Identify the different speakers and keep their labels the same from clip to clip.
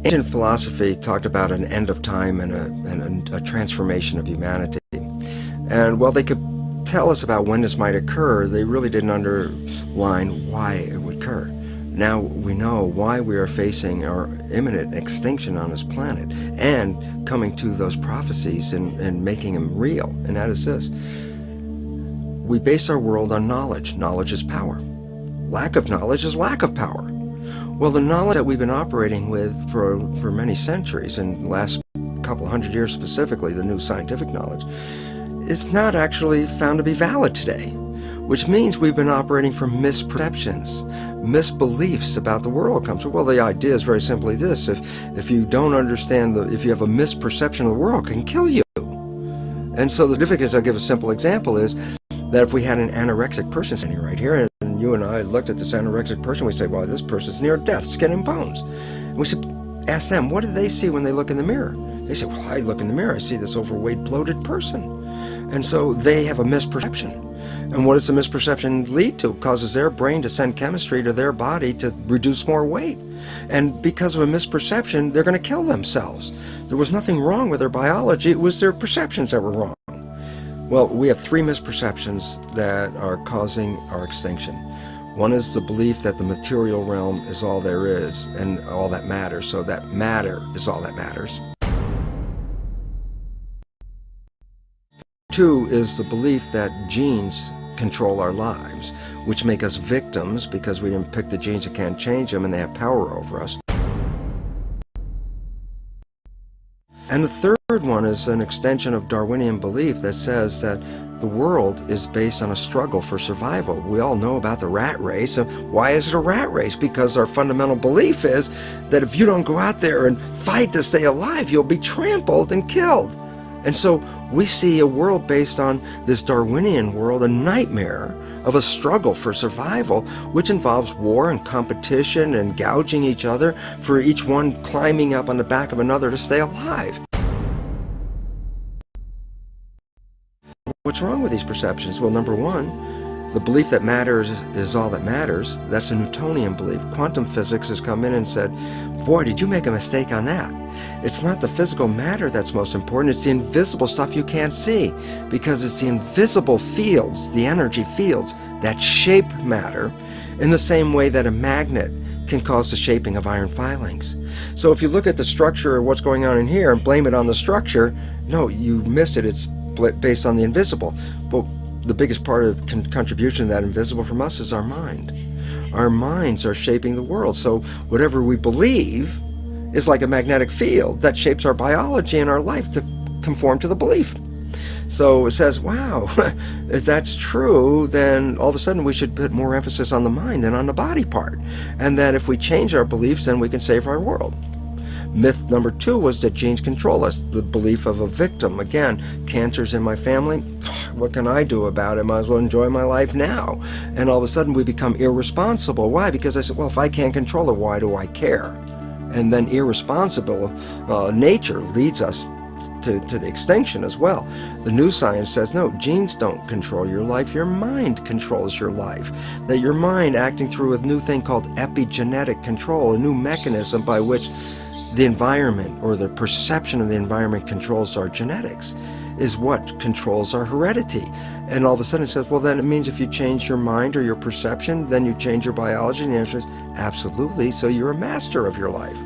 Speaker 1: Ancient philosophy talked about an end of time and a transformation of humanity. And while they could tell us about when this might occur, they really didn't underline why it would occur. Now we know why we are facing our imminent extinction on this planet and coming to those prophecies and making them real. And that is this. We base our world on knowledge. Knowledge is power. Lack of knowledge is lack of power. Well, the knowledge that we've been operating with for many centuries, and the last couple hundred years specifically, the new scientific knowledge, is not actually found to be valid today, which means we've been operating from misperceptions, misbeliefs about the world comes from. Well, the idea is very simply this: if you don't understand, if you have a misperception of the world, it can kill you. And so the significance, I'll give a simple example, is that if we had an anorexic person standing right here, and you and I looked at this anorexic person, we say, well, this person's near death, skin and bones. And we should ask them, what do they see when they look in the mirror? They say, well, I look in the mirror, I see this overweight, bloated person. And so they have a misperception. And what does the misperception lead to? It causes their brain to send chemistry to their body to reduce more weight. And because of a misperception, they're going to kill themselves. There was nothing wrong with their biology, it was their perceptions that were wrong. Well, we have three misperceptions that are causing our extinction. One is the belief that the material realm is all there is and all that matters, so that matter is all that matters. Two is the belief that genes control our lives, which make us victims because we didn't pick the genes that can't change them and they have power over us. And the third one is an extension of Darwinian belief that says that the world is based on a struggle for survival. We all know about the rat race. And why is it a rat race? Because our fundamental belief is that if you don't go out there and fight to stay alive, you'll be trampled and killed. And so we see a world based on this Darwinian world, a nightmare of a struggle for survival, which involves war and competition and gouging each other, for each one climbing up on the back of another to stay alive. What's wrong with these perceptions? Well, number one, the belief that matters is all that matters. That's a Newtonian belief. Quantum physics has come in and said, boy, did you make a mistake on that. It's not the physical matter that's most important, it's the invisible stuff you can't see, because it's the invisible fields, the energy fields, that shape matter in the same way that a magnet can cause the shaping of iron filings. So if you look at the structure of what's going on in here and blame it on the structure, no, you missed it. It's based on the invisible. But the biggest part of contribution to that invisible from us is our mind. Our minds are shaping the world. So whatever we believe is like a magnetic field that shapes our biology and our life to conform to the belief. So it says, wow, if that's true, then all of a sudden we should put more emphasis on the mind than on the body part. And that if we change our beliefs, then we can save our world. Myth number two was that genes control us, the belief of a victim. Again, cancer's in my family, what can I do about it? Might as well enjoy my life now. And all of a sudden we become irresponsible. Why? Because I said, well, if I can't control it, why do I care? And then irresponsible nature leads us to the extinction as well. The new science says, no, genes don't control your life, your mind controls your life. That your mind, acting through a new thing called epigenetic control, a new mechanism by which the environment or the perception of the environment controls our genetics, is what controls our heredity. And all of a sudden it says, well, then it means if you change your mind or your perception, then you change your biology. And the answer is absolutely. So you're a master of your life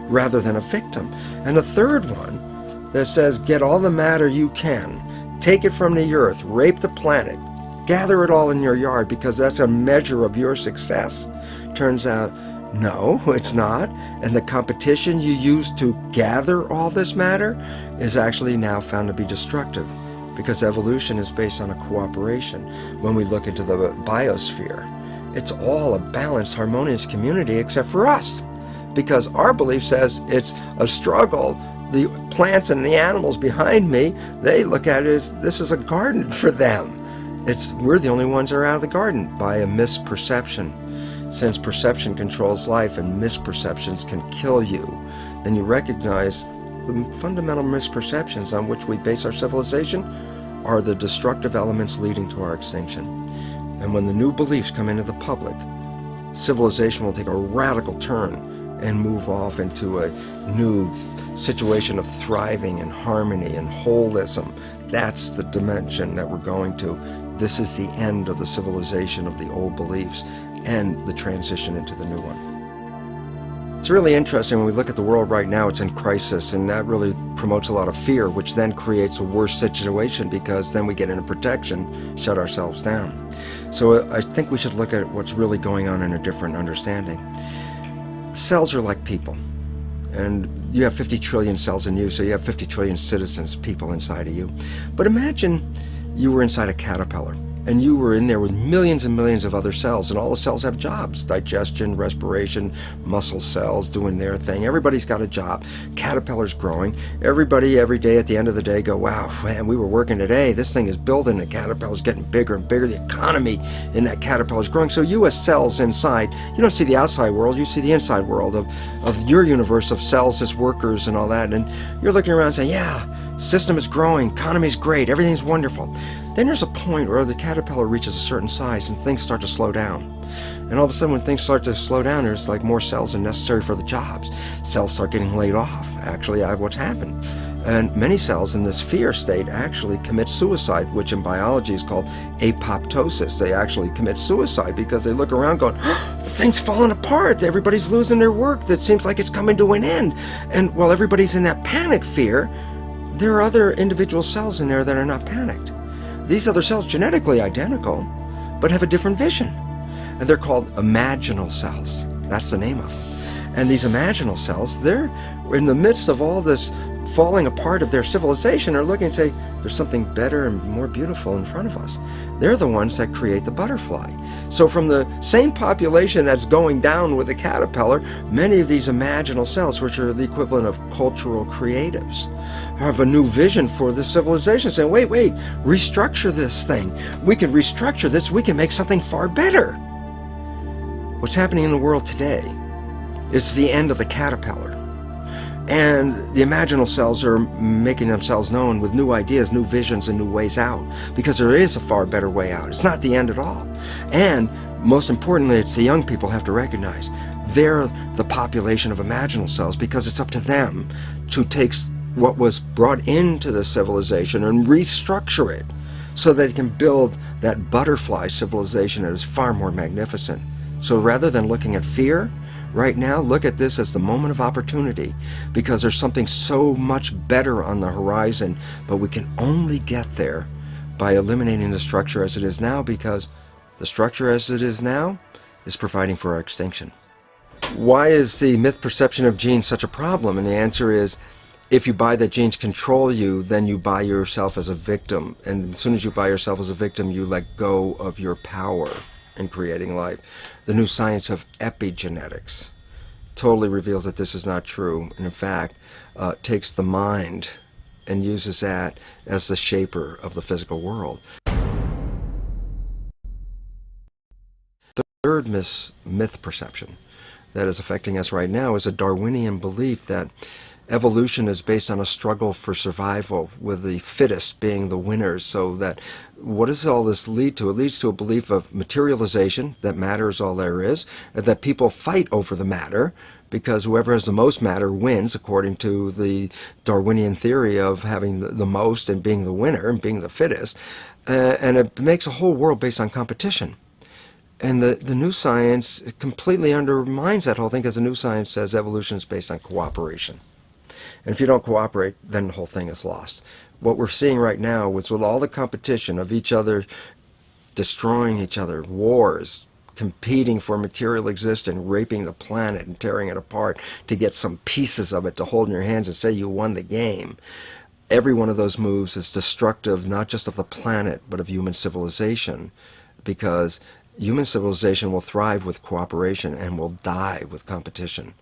Speaker 1: rather than a victim. And the third one that says, get all the matter you can, take it from the earth, rape the planet, gather it all in your yard because that's a measure of your success. Turns out No, it's not. And the competition you use to gather all this matter is actually now found to be destructive, because evolution is based on a cooperation. When we look into the biosphere, it's all a balanced, harmonious community except for us, because our belief says it's a struggle. The plants and the animals behind me, they look at it as this is a garden for them. We're the only ones that are out of the garden by a misperception. Since perception controls life and misperceptions can kill you, then you recognize the fundamental misperceptions on which we base our civilization are the destructive elements leading to our extinction. And when the new beliefs come into the public, civilization will take a radical turn and move off into a new situation of thriving and harmony and holism. That's the dimension that we're going to. This is the end of the civilization of the old beliefs and the transition into the new one. It's really interesting when we look at the world right now. It's in crisis, and that really promotes a lot of fear, which then creates a worse situation, because then we get into protection, shut ourselves down. So I think we should look at what's really going on in a different understanding. Cells are like people, and you have 50 trillion cells in you, so you have 50 trillion citizens, people inside of you. But imagine you were inside a caterpillar, and you were in there with millions and millions of other cells, and all the cells have jobs: digestion, respiration, muscle cells doing their thing. Everybody's got a job. Caterpillar's growing. Everybody every day at the end of the day go, wow, man, we were working today. This thing is building. The caterpillar's getting bigger and bigger. The economy in that caterpillar's growing. So you as cells inside, you don't see the outside world, you see the inside world of your universe of cells as workers and all that. And you're looking around saying, yeah, system is growing, economy's great, everything's wonderful. Then there's a point where the caterpillar reaches a certain size and things start to slow down. And all of a sudden when things start to slow down, there's like more cells than necessary for the jobs. Cells start getting laid off. Actually, what's happened. And many cells in this fear state actually commit suicide, which in biology is called apoptosis. They actually commit suicide because they look around going, oh, this thing's falling apart. Everybody's losing their work. That seems like it's coming to an end. And while everybody's in that panic fear, there are other individual cells in there that are not panicked. These other cells, genetically identical, but have a different vision. And they're called imaginal cells. That's the name of them. And these imaginal cells, they're in the midst of all this falling apart of their civilization, are looking and say, there's something better and more beautiful in front of us. They're the ones that create the butterfly. So from the same population that's going down with the caterpillar, many of these imaginal cells, which are the equivalent of cultural creatives, have a new vision for the civilization, saying, wait, restructure this thing. We can restructure this. We can make something far better. What's happening in the world today is the end of the caterpillar. And the imaginal cells are making themselves known with new ideas, new visions, and new ways out, because there is a far better way out. It's not the end at all. And most importantly, it's the young people have to recognize they're the population of imaginal cells, because it's up to them to take what was brought into the civilization and restructure it so they can build that butterfly civilization that is far more magnificent. So rather than looking at fear, right now, look at this as the moment of opportunity, because there's something so much better on the horizon, but we can only get there by eliminating the structure as it is now, because the structure as it is now is providing for our extinction. Why is the myth perception of genes such a problem? And the answer is, if you buy that genes control you, then you buy yourself as a victim. And as soon as you buy yourself as a victim, you let go of your power in creating life. The new science of epigenetics totally reveals that this is not true, and in fact takes the mind and uses that as the shaper of the physical world. The third myth perception that is affecting us right now is a Darwinian belief that evolution is based on a struggle for survival, with the fittest being the winners. So that, what does all this lead to? It leads to a belief of materialization, that matter is all there is, and that people fight over the matter, because whoever has the most matter wins, according to the Darwinian theory of having the most and being the winner and being the fittest. And it makes a whole world based on competition. And the new science completely undermines that whole thing, because the new science says evolution is based on cooperation. And if you don't cooperate, then the whole thing is lost. What we're seeing right now is, with all the competition of each other destroying each other, wars, competing for material existence, raping the planet and tearing it apart to get some pieces of it to hold in your hands and say you won the game. Every one of those moves is destructive, not just of the planet, but of human civilization, because human civilization will thrive with cooperation and will die with competition.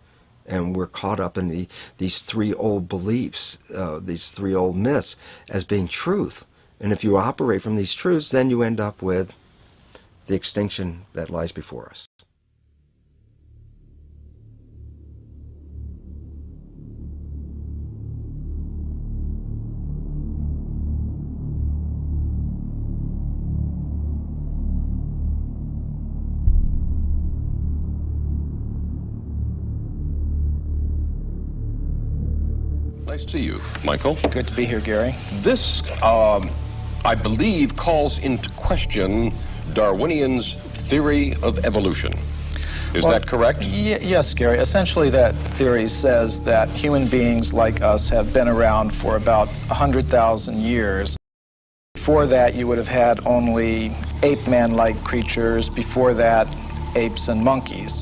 Speaker 1: And we're caught up in these three old beliefs, these three old myths, as being truth. And if you operate from these truths, then you end up with the extinction that lies before us.
Speaker 2: Nice to see you, Michael.
Speaker 3: Good to be here, Gary.
Speaker 2: This, I believe, calls into question Darwinian's theory of evolution. Is that correct?
Speaker 3: Yes, Gary. Essentially, that theory says that human beings like us have been around for about 100,000 years. Before that, you would have had only ape-man-like creatures. Before that, apes and monkeys.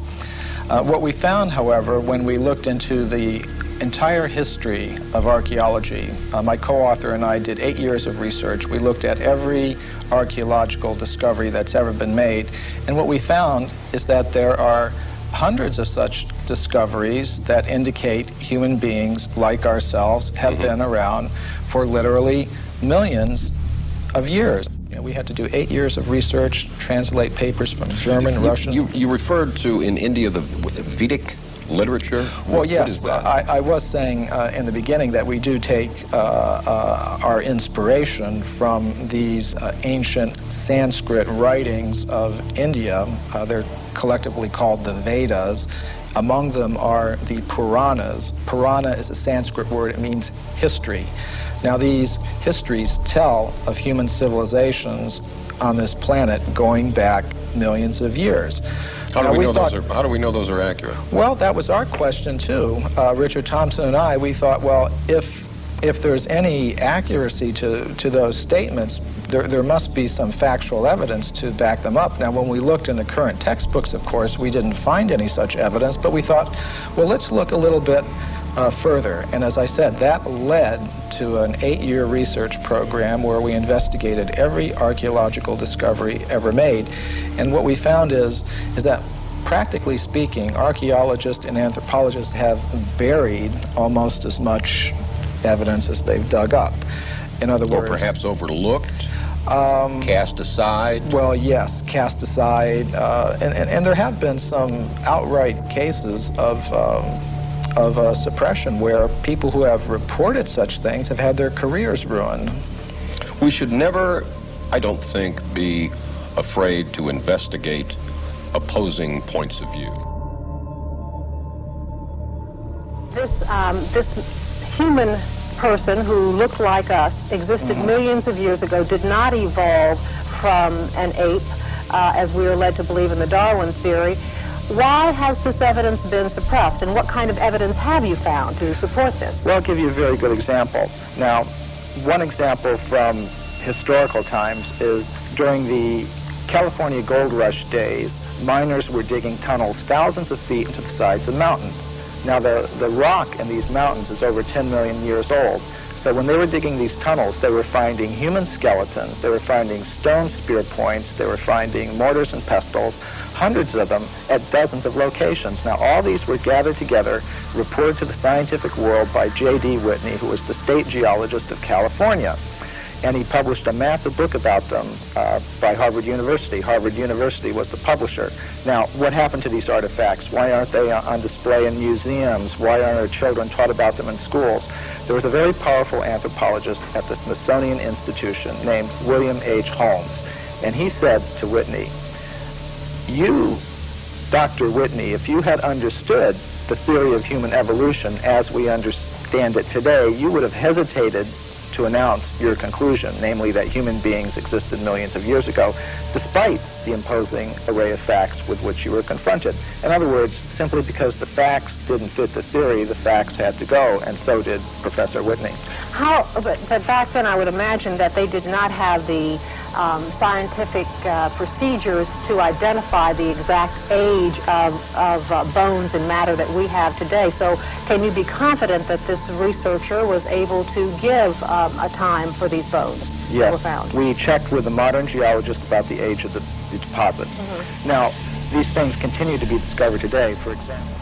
Speaker 3: What we found, however, when we looked into the entire history of archaeology, my co-author and I did 8 years of research. We looked at every archaeological discovery that's ever been made, and what we found is that there are hundreds of such discoveries that indicate human beings like ourselves have been around for literally millions of years. We had to do 8 years of research, translate papers from German, Russian.
Speaker 2: You referred to in India the Vedic literature?
Speaker 3: Well, yes. I was saying in the beginning that we do take our inspiration from these ancient Sanskrit writings of India. They're collectively called the Vedas. Among them are the Puranas. Purana is a Sanskrit word. It means history. Now, these histories tell of human civilizations on this planet going back millions of years.
Speaker 2: How do we know those are accurate?
Speaker 3: Well, that was our question too. Richard Thompson and I, we thought, well, if there's any accuracy to those statements, there must be some factual evidence to back them up. Now, when we looked in the current textbooks, of course, we didn't find any such evidence, but we thought, well, let's look a little bit further. And as I said, that led to an 8-year research program where we investigated every archaeological discovery ever made. And what we found is that, practically speaking, archaeologists and anthropologists have buried almost as much evidence as they've dug up. In other words...
Speaker 2: Or perhaps overlooked, cast aside?
Speaker 3: Well, yes, cast aside. And there have been some outright cases of suppression where people who have reported such things have had their careers ruined.
Speaker 2: We should never, I don't think, be afraid to investigate opposing points of view.
Speaker 4: This human person who looked like us, existed millions of years ago, did not evolve from an ape, as we are led to believe in the Darwin theory. Why has this evidence been suppressed, and what kind of evidence have you found to support this?
Speaker 3: Well, I'll give you a very good example. Now, one example from historical times is during the California gold rush days, miners were digging tunnels thousands of feet into the sides of mountains. Now, the rock in these mountains is over 10 million years old. So when they were digging these tunnels, they were finding human skeletons, they were finding stone spear points, they were finding mortars and pestles, hundreds of them at dozens of locations. Now, all these were gathered together, reported to the scientific world by J.D. Whitney, who was the state geologist of California. And he published a massive book about them by Harvard University. Harvard University was the publisher. Now, what happened to these artifacts? Why aren't they on display in museums? Why aren't our children taught about them in schools? There was a very powerful anthropologist at the Smithsonian Institution named William H. Holmes. And he said to Whitney, "You, Dr. Whitney, if you had understood the theory of human evolution as we understand it today, you would have hesitated to announce your conclusion, namely that human beings existed millions of years ago, despite the imposing array of facts with which you were confronted." In other words, simply because the facts didn't fit the theory, the facts had to go, and so did Professor Whitney.
Speaker 4: But back then I would imagine that they did not have the scientific procedures to identify the exact age of bones and matter that we have today. So can you be confident that this researcher was able to give a time for these bones that were found?
Speaker 3: Yes, we checked with the modern geologists about the age of the deposits. Now, these things continue to be discovered today, for example.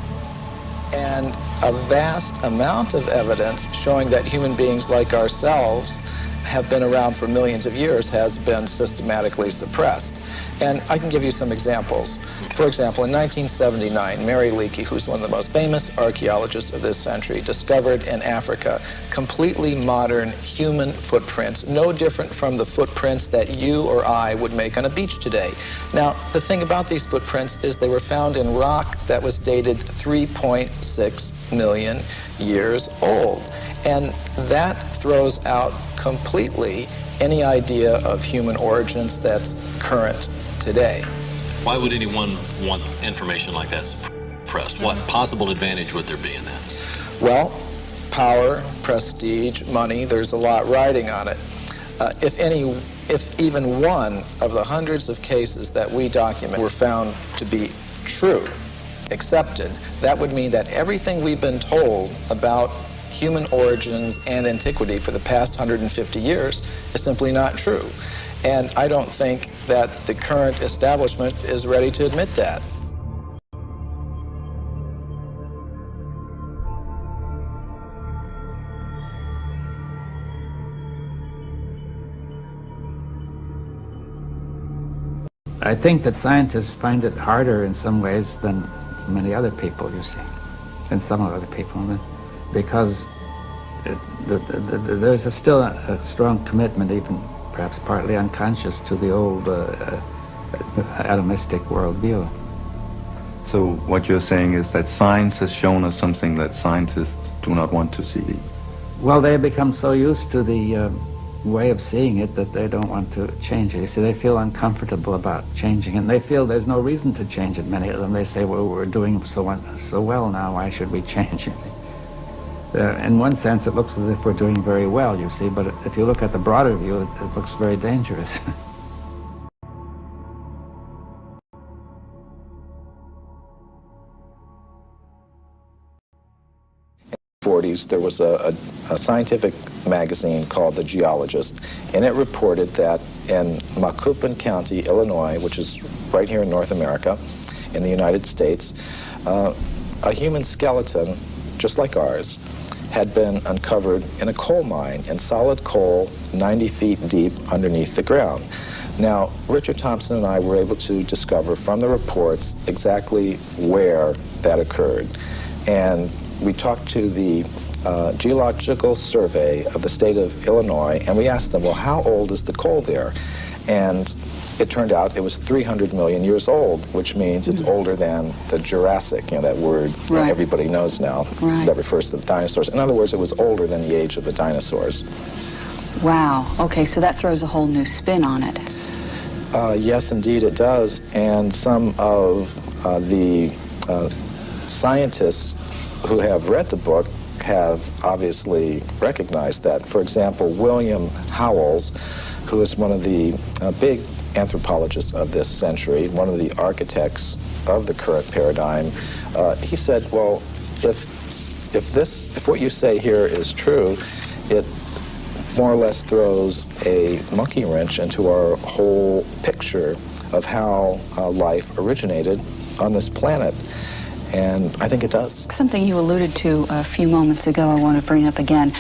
Speaker 3: And a vast amount of evidence showing that human beings like ourselves have been around for millions of years has been systematically suppressed. And I can give you some examples. For example, in 1979, Mary Leakey, who's one of the most famous archaeologists of this century, discovered in Africa completely modern human footprints, no different from the footprints that you or I would make on a beach today. Now, the thing about these footprints is they were found in rock that was dated 3.6 million years old. And that throws out completely any idea of human origins that's current today.
Speaker 5: Why would anyone want information like that suppressed? What possible advantage would there be in that?
Speaker 3: Well, power, prestige, money, there's a lot riding on it. If even one of the hundreds of cases that we document were found to be true, accepted, that would mean that everything we've been told about human origins and antiquity for the past 150 years is simply not true. And I don't think that the current establishment is ready to admit that.
Speaker 6: I think that scientists find it harder in some ways than many other people, you see, than some other people, because there's still a strong commitment, even perhaps partly unconscious, to the old atomistic worldview.
Speaker 7: So what you're saying is that science has shown us something that scientists do not want to see.
Speaker 6: Well, they become so used to the way of seeing it that they don't want to change it. You see, they feel uncomfortable about changing it, and they feel there's no reason to change it. Many of them, they say, well, we're doing so well now, why should we change it? In one sense, it looks as if we're doing very well, you see, but if you look at the broader view, it looks very dangerous.
Speaker 8: In the 40s, there was a scientific magazine called The Geologist, and it reported that in Macoupin County, Illinois, which is right here in North America, in the United States, a human skeleton, just like ours, had been uncovered in a coal mine, in solid coal 90 feet deep underneath the ground. Now, Richard Thompson and I were able to discover from the reports exactly where that occurred. And we talked to the Geological Survey of the state of Illinois, and we asked them, well, how old is the coal there? And it turned out it was 300 million years old, which means it's older than the Jurassic, that word that everybody knows now, that refers to the dinosaurs. In other words, it was older than the age of the dinosaurs.
Speaker 9: Wow. Okay, so that throws a whole new spin on it.
Speaker 8: Yes, indeed it does. And some of the scientists who have read the book have obviously recognized that. For example, William Howells, who is one of the big anthropologists of this century, one of the architects of the current paradigm, he said, well, if what you say here is true, it more or less throws a monkey wrench into our whole picture of how life originated on this planet. And I think it does.
Speaker 9: Something you alluded to a few moments ago I want to bring up again.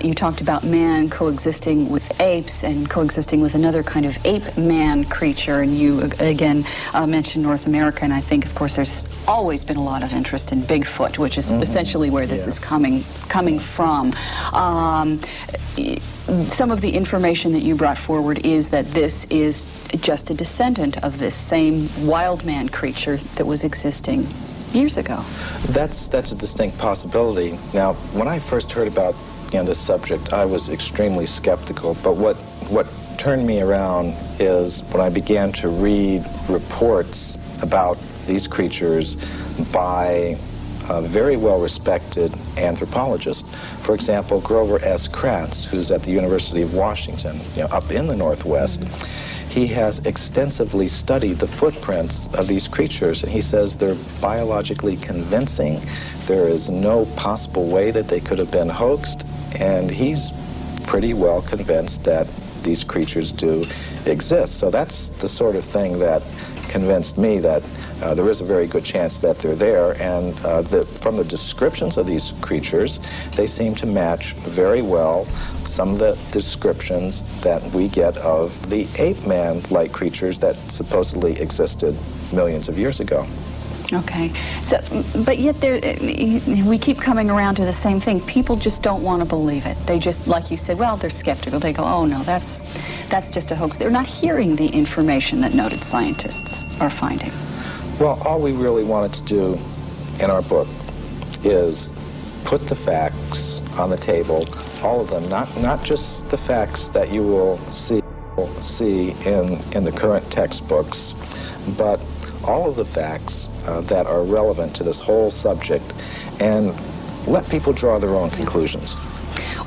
Speaker 9: You talked about man coexisting with apes and coexisting with another kind of ape-man creature, and you again mentioned North America, and I think, of course, there's always been a lot of interest in Bigfoot, which is essentially where this is coming from. Some of the information that you brought forward is that this is just a descendant of this same wild man creature that was existing years ago.
Speaker 8: That's a distinct possibility. Now, when I first heard about this subject, I was extremely skeptical, but what turned me around is when I began to read reports about these creatures by very well-respected anthropologists. For example, Grover S. Krantz, who's at the University of Washington, up in the Northwest. he has extensively studied the footprints of these creatures, and he says they're biologically convincing. There is no possible way that they could have been hoaxed, and he's pretty well convinced that these creatures do exist. So that's the sort of thing that convinced me that there is a very good chance that they're there, and from the descriptions of these creatures, they seem to match very well some of the descriptions that we get of the ape-man-like creatures that supposedly existed millions of years ago.
Speaker 9: Okay, so, but yet we keep coming around to the same thing. People just don't want to believe it. They just, like you said, well, they're skeptical. They go, oh no, that's just a hoax. They're not hearing the information that noted scientists are finding.
Speaker 8: Well, all we really wanted to do in our book is put the facts on the table, all of them, not just the facts that you will see in the current textbooks, but all of the facts that are relevant to this whole subject, and let people draw their own conclusions.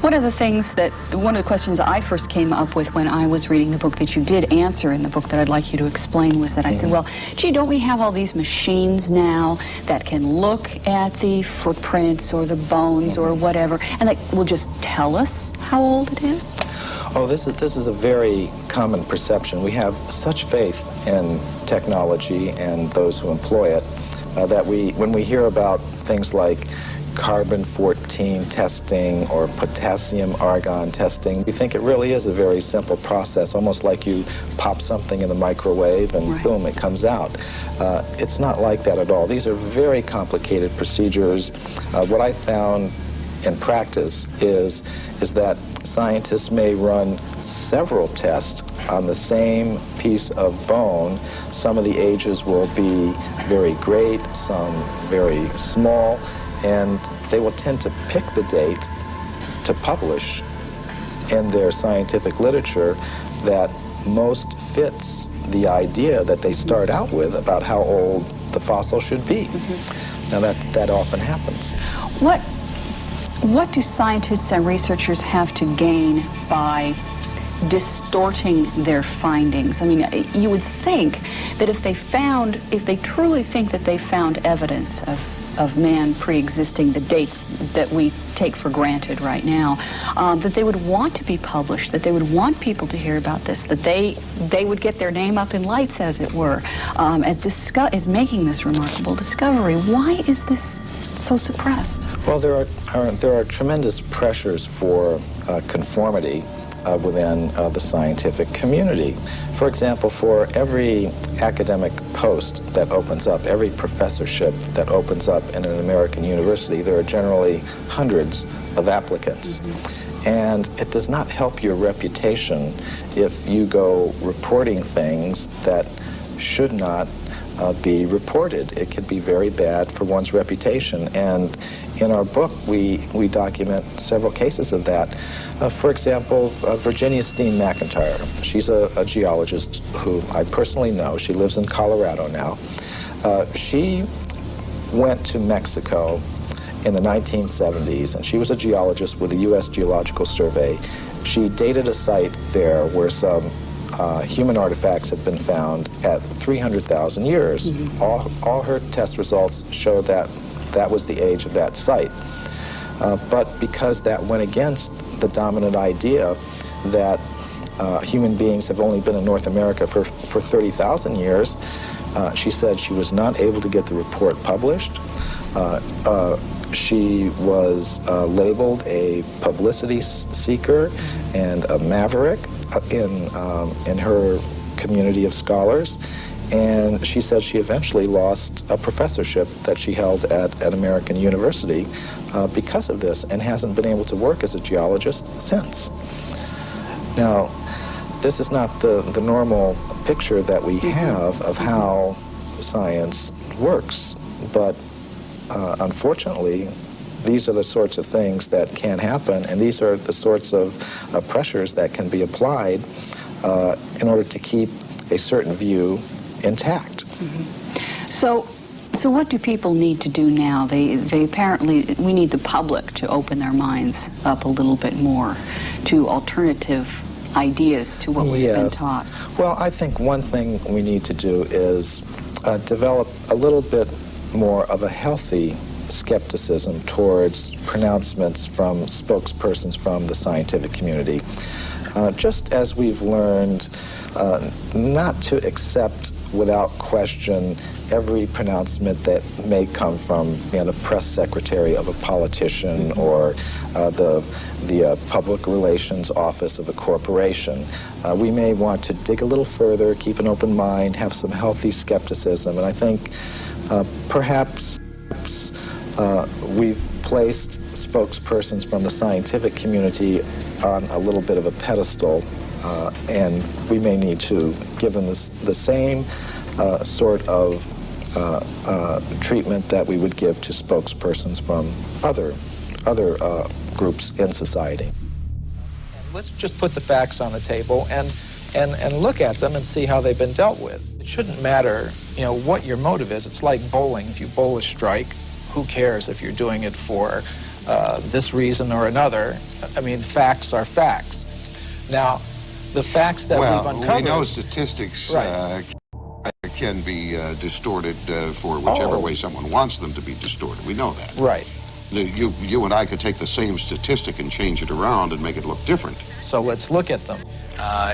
Speaker 9: One of the questions I first came up with when I was reading the book that you did answer in the book that I'd like you to explain was that I said, well, gee, don't we have all these machines now that can look at the footprints or the bones or whatever, and that will just tell us how old it is?
Speaker 8: Oh, this is a very common perception. We have such faith in technology and those who employ it that when we hear about things like carbon-14 testing or potassium-argon testing, we think it really is a very simple process, almost like you pop something in the microwave and boom, it comes out. It's not like that at all. These are very complicated procedures. What I found in practice is that scientists may run several tests on the same piece of bone. Some of the ages will be very great, some very small, and they will tend to pick the date to publish in their scientific literature that most fits the idea that they start out with about how old the fossil should be. Now that often happens.
Speaker 9: What do scientists and researchers have to gain by distorting their findings? I mean, you would think that if they truly think that they found evidence of man pre-existing the dates that we take for granted right now, that they would want to be published, that they would want people to hear about this, that they would get their name up in lights, as it were, as making this remarkable discovery. Why is this so suppressed?
Speaker 8: Well, there are tremendous pressures for conformity within the scientific community. For example, for every academic post that opens up, every professorship that opens up in an American university, there are generally hundreds of applicants. And it does not help your reputation if you go reporting things that should not be reported. It could be very bad for one's reputation, and in our book we document several cases of that. For example, Virginia Steen McIntyre. She's a geologist who I personally know. She lives in Colorado now. She went to Mexico in the 1970s, and she was a geologist with the U.S. Geological Survey. She dated a site there where some human artifacts had been found at 300,000 years. All her test results showed that that was the age of that site. But because that went against the dominant idea that human beings have only been in North America for 30,000 years, she said she was not able to get the report published. She was labeled a publicity seeker and a maverick in her community of scholars, and she said she eventually lost a professorship that she held at an American university because of this, and hasn't been able to work as a geologist since. Now, this is not the normal picture that we have of how science works, but unfortunately, these are the sorts of things that can happen, and these are the sorts of pressures that can be applied in order to keep a certain view intact.
Speaker 9: So what do people need to do now? They apparently, we need the public to open their minds up a little bit more to alternative ideas to what we've been taught?
Speaker 8: Well, I think one thing we need to do is develop a little bit more of a healthy skepticism towards pronouncements from spokespersons from the scientific community. Just as we've learned not to accept without question every pronouncement that may come from the press secretary of a politician or the public relations office of a corporation. We may want to dig a little further, keep an open mind, have some healthy skepticism, and I think perhaps we've placed spokespersons from the scientific community on a little bit of a pedestal, and we may need to give them the same sort of treatment that we would give to spokespersons from other groups in society.
Speaker 3: Let's just put the facts on the table and look at them and see how they've been dealt with. It shouldn't matter, what your motive is. It's like bowling. If you bowl a strike, who cares if you're doing it for this reason or another? I mean, facts are facts. Now, the facts that we've uncovered...
Speaker 10: Well, we know statistics can be distorted for whichever way someone wants them to be distorted. We know that.
Speaker 3: Right.
Speaker 10: You and I could take the same statistic and change it around and make it look different.
Speaker 3: So let's look at them.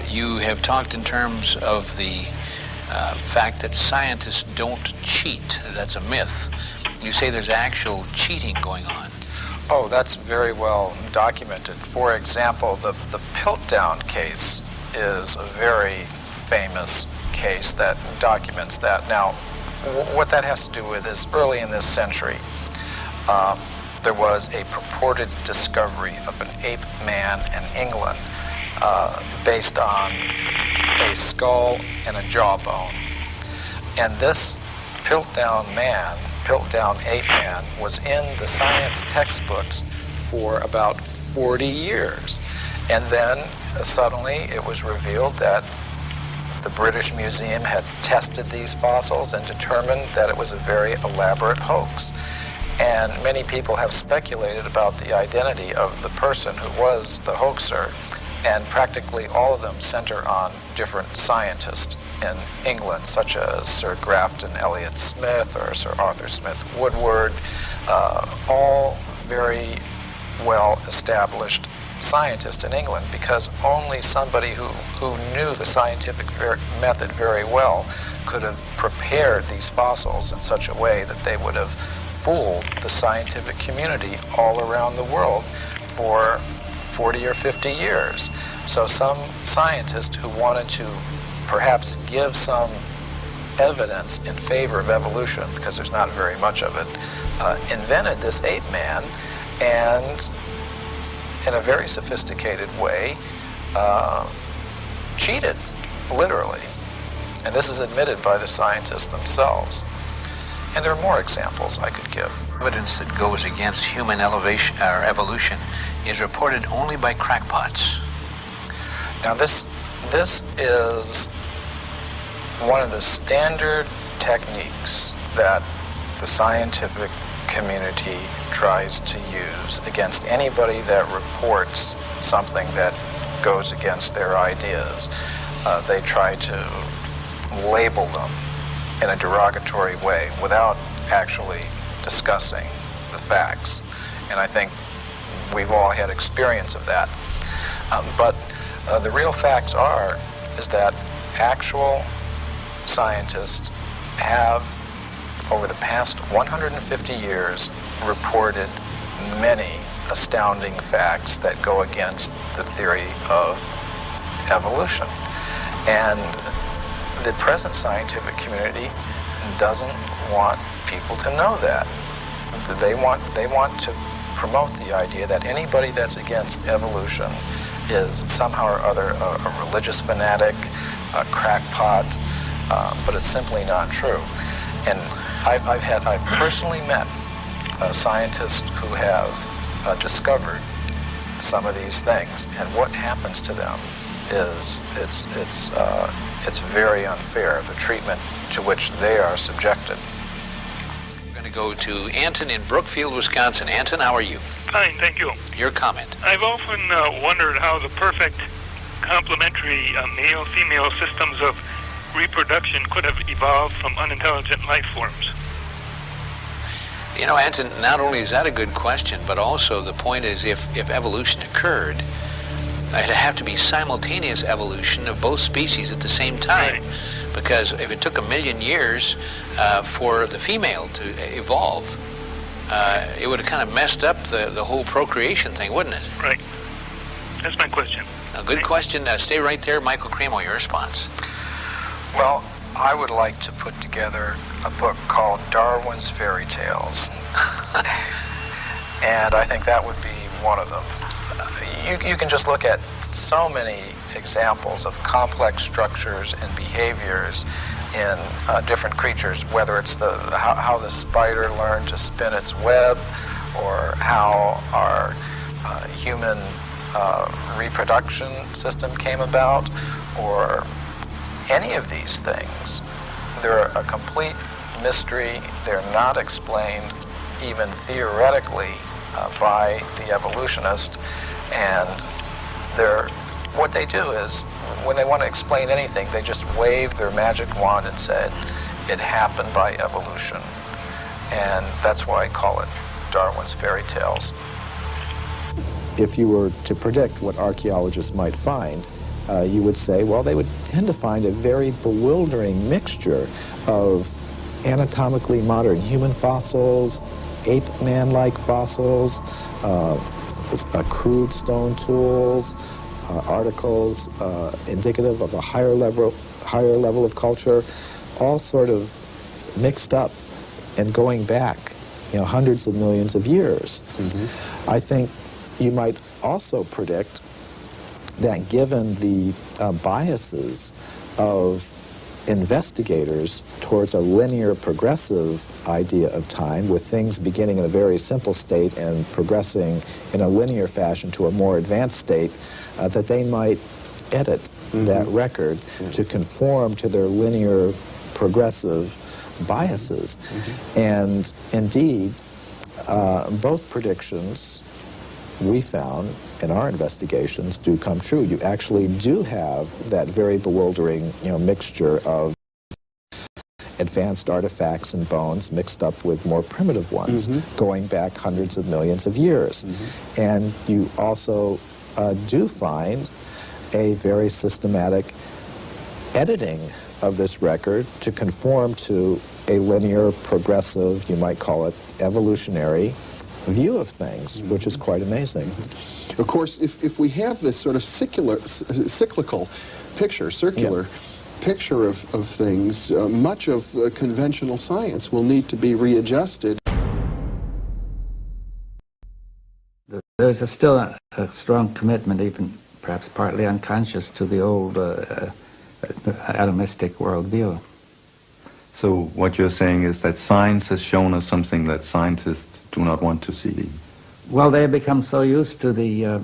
Speaker 11: You have talked in terms of the fact that scientists don't cheat. That's a myth. You say there's actual cheating going on.
Speaker 12: Oh, that's very well documented. For example, the Piltdown case is a very famous case that documents that. Now, what that has to do with is early in this century, there was a purported discovery of an ape man in England based on a skull and a jawbone. And this Piltdown ape man, was in the science textbooks for about 40 years. And then suddenly it was revealed that the British Museum had tested these fossils and determined that it was a very elaborate hoax. And many people have speculated about the identity of the person who was the hoaxer, and practically all of them center on different scientists in England, such as Sir Grafton Elliott Smith or Sir Arthur Smith Woodward, all very well-established scientists in England, because only somebody who knew the scientific method very well could have prepared these fossils in such a way that they would have fooled the scientific community all around the world for 40 or 50 years. So some scientist who wanted to perhaps give some evidence in favor of evolution, because there's not very much of it, invented this ape man, and in a very sophisticated way cheated, literally. And this is admitted by the scientists themselves. And there are more examples I could give.
Speaker 11: Evidence that goes against human elevation or evolution is reported only by crackpots.
Speaker 12: Now this is one of the standard techniques that the scientific community tries to use against anybody that reports something that goes against their ideas. They try to label them in a derogatory way without actually discussing the facts. And I think we've all had experience of that. But the real facts is that actual scientists have, over the past 150 years, reported many astounding facts that go against the theory of evolution. And the present scientific community doesn't want people to know that. They want to promote the idea that anybody that's against evolution is somehow or other a religious fanatic, a crackpot, but it's simply not true. And I've personally met scientists who have discovered some of these things, and what happens to them is it's very unfair, the treatment to which they are subjected.
Speaker 11: We're going to go to Anton in Brookfield, Wisconsin. Anton, how are you?
Speaker 13: Fine, thank you.
Speaker 11: Your comment.
Speaker 13: I've often wondered how the perfect complementary male-female systems of reproduction could have evolved from unintelligent life forms?
Speaker 11: You know, Anton, not only is that a good question, but also the point is if evolution occurred, it'd have to be simultaneous evolution of both species at the same time. Right. Because if it took 1 million years for the female to evolve, it would have kind of messed up the whole procreation thing, wouldn't it?
Speaker 13: Right. That's my question.
Speaker 11: A good question. Stay right there. Michael Cremo, your response.
Speaker 12: Well, I would like to put together a book called Darwin's Fairy Tales. And I think that would be one of them. You can just look at so many examples of complex structures and behaviors in different creatures, whether it's how the spider learned to spin its web, or how our human reproduction system came about, or any of these things. They're a complete mystery. They're not explained even theoretically by the evolutionist, and what they do is, when they want to explain anything, they just wave their magic wand and said, it happened by evolution. And that's why I call it Darwin's Fairy Tales.
Speaker 8: If you were to predict what archaeologists might find, you would say, well, they would tend to find a very bewildering mixture of anatomically modern human fossils, ape-man-like fossils, crude stone tools, articles indicative of a higher level of culture, all sort of mixed up and going back, hundreds of millions of years. Mm-hmm. I think you might also predict that given the biases of investigators towards a linear progressive idea of time, with things beginning in a very simple state and progressing in a linear fashion to a more advanced state, that they might edit that record to conform to their linear progressive biases. And indeed, both predictions we found in our investigations do come true. You actually do have that very bewildering, mixture of advanced artifacts and bones mixed up with more primitive ones, going back hundreds of millions of years. And you also do find a very systematic editing of this record to conform to a linear, progressive, you might call it evolutionary, view of things, which is quite amazing.
Speaker 14: Of course, if we have this sort of cyclical picture, circular picture of things, much of conventional science will need to be readjusted.
Speaker 6: There's still a strong commitment, even perhaps partly unconscious, to the old atomistic worldview.
Speaker 7: So what you're saying is that science has shown us something that scientists do not want to see.
Speaker 6: Well, they have become so used to the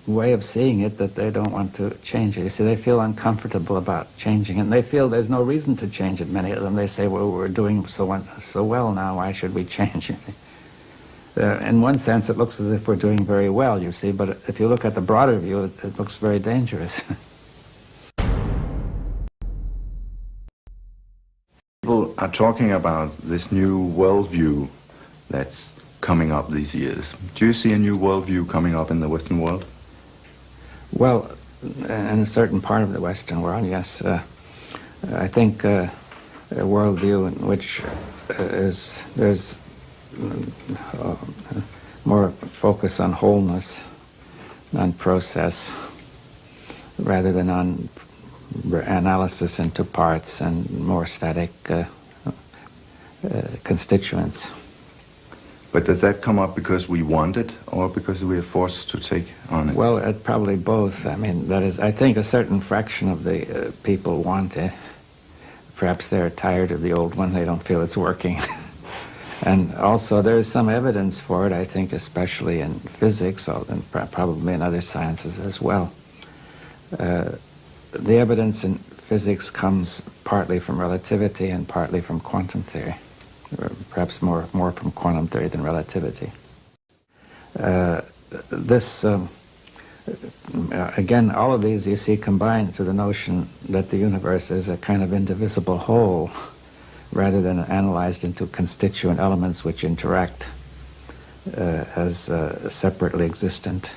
Speaker 6: way of seeing it that they don't want to change it. You see, they feel uncomfortable about changing it, and they feel there's no reason to change it, many of them. They say, well, we're doing so well now, why should we change it? In one sense, it looks as if we're doing very well, you see, but if you look at the broader view, it looks very dangerous.
Speaker 7: People are talking about this new worldview that's coming up these years. Do you see a new worldview coming up in the Western world?
Speaker 6: Well, in a certain part of the Western world, yes. I think a worldview in which there's more focus on wholeness, on process, rather than on analysis into parts and more static constituents.
Speaker 7: But does that come up because we want it, or because we are forced to take on it?
Speaker 6: Well, probably both. I mean, that is, I think a certain fraction of the people want it. Perhaps they're tired of the old one, they don't feel it's working. And also there's some evidence for it, I think, especially in physics, and probably in other sciences as well. The evidence in physics comes partly from relativity and partly from quantum theory. Perhaps more from quantum theory than relativity. This Again, all of these you see combine to the notion that the universe is a kind of indivisible whole rather than analyzed into constituent elements which interact as separately existent.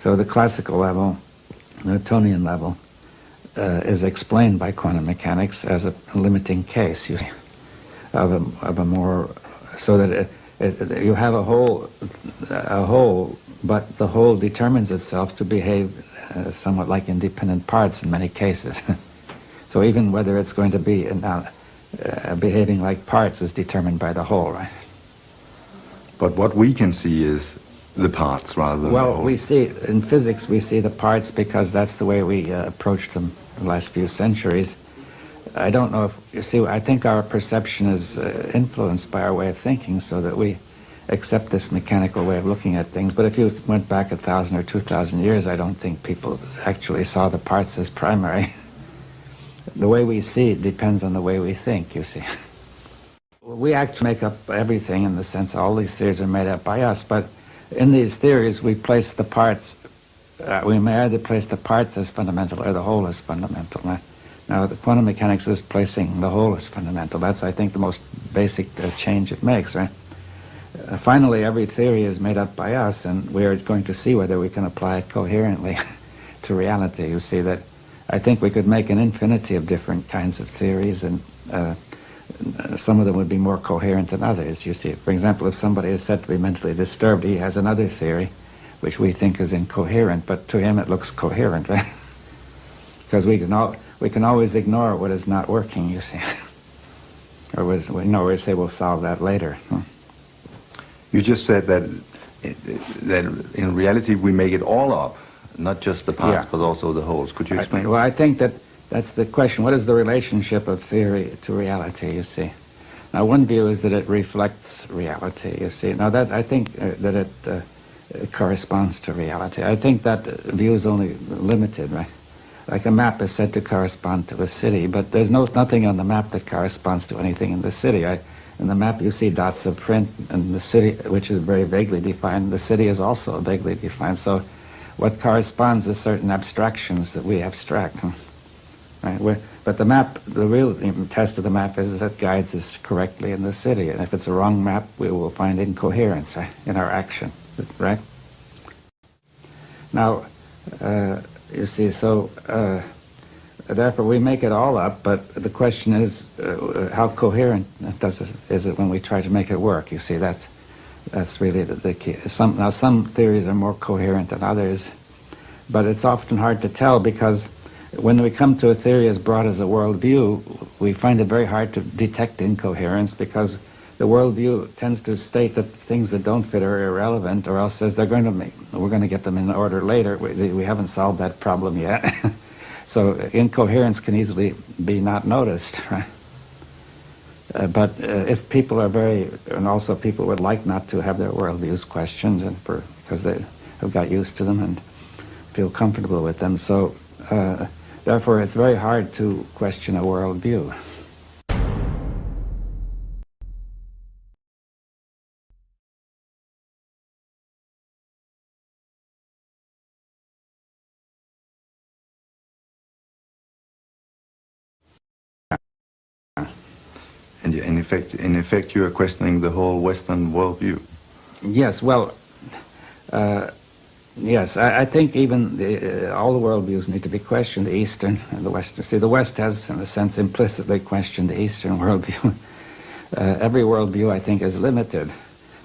Speaker 6: So the classical level, Newtonian level, is explained by quantum mechanics as a limiting case of a more, so that you have a whole, but the whole determines itself to behave somewhat like independent parts in many cases. So even whether it's going to be behaving like parts is determined by the whole, right?
Speaker 7: But what we can see is the parts rather than the whole.
Speaker 6: Well, we see, in physics, we see the parts because that's the way we approached them the last few centuries. I don't know if, you see, I think our perception is influenced by our way of thinking so that we accept this mechanical way of looking at things. But if you went back 1,000 or 2,000 years, I don't think people actually saw the parts as primary. The way we see it depends on the way we think, you see. We actually make up everything in the sense all these theories are made up by us, but in these theories we place the parts, we may either place the parts as fundamental or the whole as fundamental. Right? Now, the quantum mechanics is placing the whole as fundamental. That's, I think, the most basic change it makes, right? Finally, every theory is made up by us, and we are going to see whether we can apply it coherently to reality. You see that I think we could make an infinity of different kinds of theories, and some of them would be more coherent than others, you see. For example, if somebody is said to be mentally disturbed, he has another theory which we think is incoherent, but to him it looks coherent, right? Because we can always ignore what is not working, you see. Or we say we'll solve that later.
Speaker 7: You just said that in reality we make it all up, not just the parts, but also the wholes. Could you explain?
Speaker 6: Well, I think that's the question. What is the relationship of theory to reality, you see? Now, one view is that it reflects reality, you see. Now, I think that it corresponds to reality. I think that view is only limited, right? Like a map is said to correspond to a city, but there's nothing on the map that corresponds to anything in the city. In the map you see dots of print, and the city, which is very vaguely defined, the city is also vaguely defined. So what corresponds is certain abstractions that we abstract. Right? But the map, the real test of the map is that it guides us correctly in the city. And if it's a wrong map, we will find incoherence, right, in our action. Right? Now, you see, so therefore we make it all up, but the question is how coherent is it when we try to make it work? You see, that's really the key. Some theories are more coherent than others, but it's often hard to tell because when we come to a theory as broad as a worldview, we find it very hard to detect incoherence because the worldview tends to state that things that don't fit are irrelevant, or else says we're going to get them in order later. We haven't solved that problem yet. So incoherence can easily be not noticed, right? But if people are and also people would like not to have their worldviews questioned, because they have got used to them and feel comfortable with them. So therefore, it's very hard to question a worldview.
Speaker 7: And in effect, you are questioning the whole Western worldview.
Speaker 6: Yes, well, yes, I think even all the worldviews need to be questioned, the Eastern and the Western. See, the West has, in a sense, implicitly questioned the Eastern worldview. Every worldview, I think, is limited.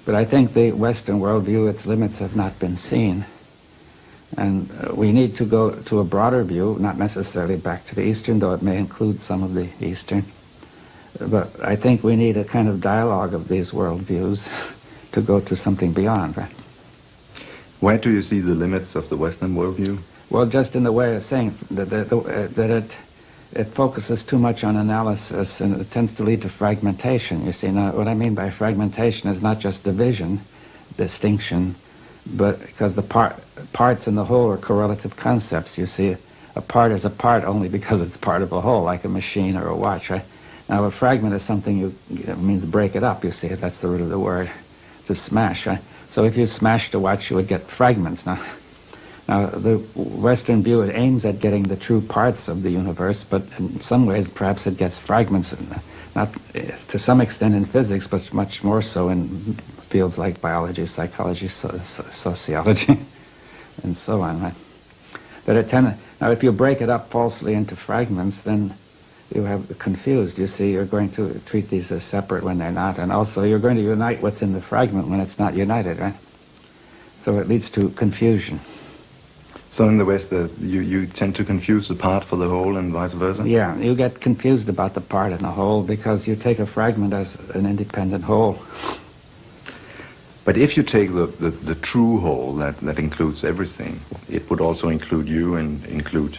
Speaker 6: But I think the Western worldview, its limits have not been seen. And we need to go to a broader view, not necessarily back to the Eastern, though it may include some of the Eastern. But I think we need a kind of dialogue of these worldviews to go to something beyond, right?
Speaker 7: Where do you see the limits of the Western worldview?
Speaker 6: Well, just in the way of saying that it focuses too much on analysis and it tends to lead to fragmentation, you see. Now, what I mean by fragmentation is not just division, distinction, but because the parts in the whole are correlative concepts, you see. A part is a part only because it's part of a whole, like a machine or a watch, right? Now, a fragment is something it means break it up, you see. That's the root of the word, to smash, right? So if you smashed a watch, you would get fragments. Now, the Western view, it aims at getting the true parts of the universe, but in some ways, perhaps it gets fragments, not to some extent in physics, but much more so in fields like biology, psychology, sociology, and so on. Right? Now, if you break it up falsely into fragments, then you have confused. You see, you're going to treat these as separate when they're not, and also you're going to unite what's in the fragment when it's not united, right? So it leads to confusion.
Speaker 7: So in the West, you tend to confuse the part for the whole and vice versa?
Speaker 6: Yeah, you get confused about the part and the whole because you take a fragment as an independent whole.
Speaker 7: But if you take the true whole that includes everything, it would also include you and include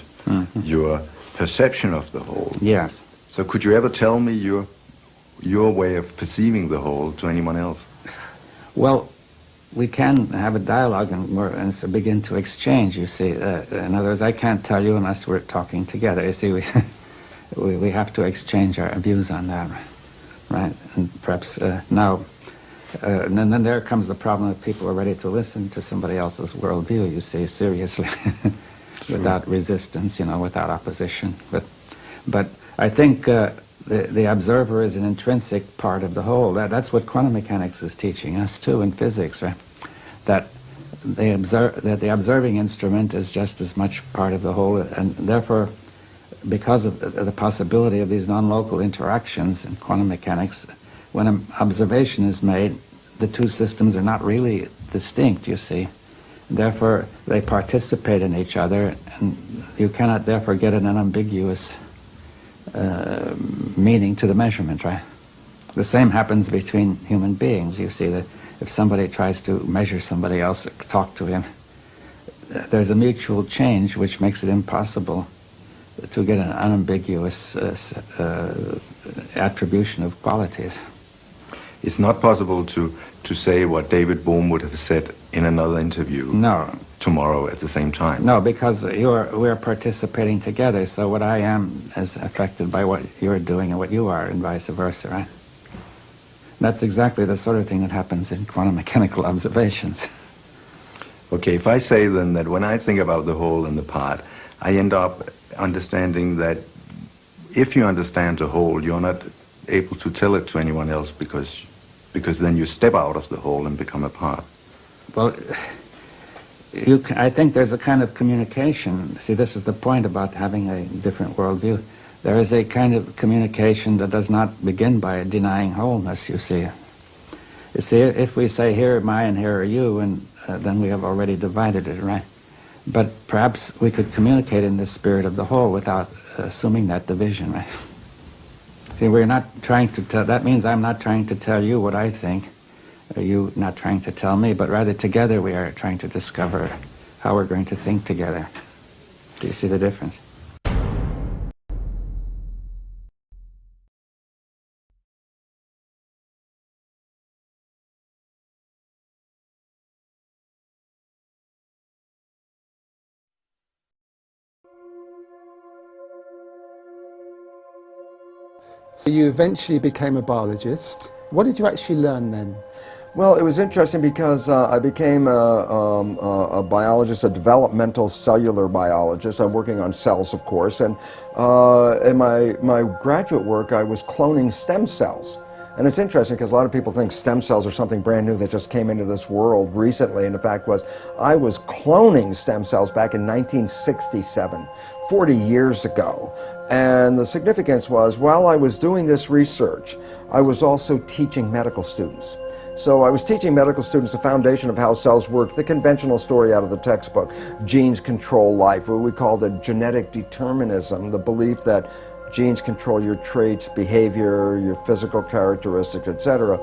Speaker 7: your perception of the whole.
Speaker 6: Yes.
Speaker 7: So could you ever tell me your way of perceiving the whole to anyone else?
Speaker 6: Well, we can have a dialogue and begin to exchange, you see. In other words, I can't tell you unless we're talking together. You see, we have to exchange our views on that, right? And perhaps now, and then there comes the problem that people are ready to listen to somebody else's worldview, you see, seriously, without resistance, without opposition. But I think the observer is an intrinsic part of the whole. That's what quantum mechanics is teaching us too in physics, right? That the observing instrument is just as much part of the whole, and therefore, because of the possibility of these non-local interactions in quantum mechanics, when an observation is made, the two systems are not really distinct, you see. Therefore, they participate in each other, and you cannot therefore get an unambiguous meaning to the measurement, right? The same happens between human beings. You see that if somebody tries to measure somebody else, talk to him, there's a mutual change which makes it impossible to get an unambiguous attribution of qualities.
Speaker 7: It's not possible to say what David Bohm would have said in another interview.
Speaker 6: No.
Speaker 7: Tomorrow at the same time.
Speaker 6: No, because we're participating together, so what I am is affected by what you're doing and what you are, and vice versa, right? That's exactly the sort of thing that happens in quantum mechanical observations.
Speaker 7: Okay, if I say then that when I think about the whole and the part, I end up understanding that if you understand the whole, you're not able to tell it to anyone else because then you step out of the whole and become a part.
Speaker 6: Well, I think there's a kind of communication. See, this is the point about having a different worldview. There is a kind of communication that does not begin by denying wholeness, you see. You see, if we say, here am I and here are you, and then we have already divided it, right? But perhaps we could communicate in the spirit of the whole without assuming that division, right? See, we're not trying to tell, that means I'm not trying to tell you what I think, or you not trying to tell me, but rather together we are trying to discover how we're going to think together. Do you see the difference?
Speaker 15: So you eventually became a biologist. What did you actually learn then?
Speaker 1: Well, it was interesting because I became a biologist, a developmental cellular biologist. I'm working on cells, of course, and in my graduate work I was cloning stem cells. And it's interesting because a lot of people think stem cells are something brand new that just came into this world recently, and the fact was I was cloning stem cells back in 1967, 40 years ago. And the significance was, while I was doing this research, I was also teaching medical students. So I was teaching medical students the foundation of how cells work, the conventional story out of the textbook, genes control life, what we call the genetic determinism, the belief that genes control your traits, behavior, your physical characteristics, etc.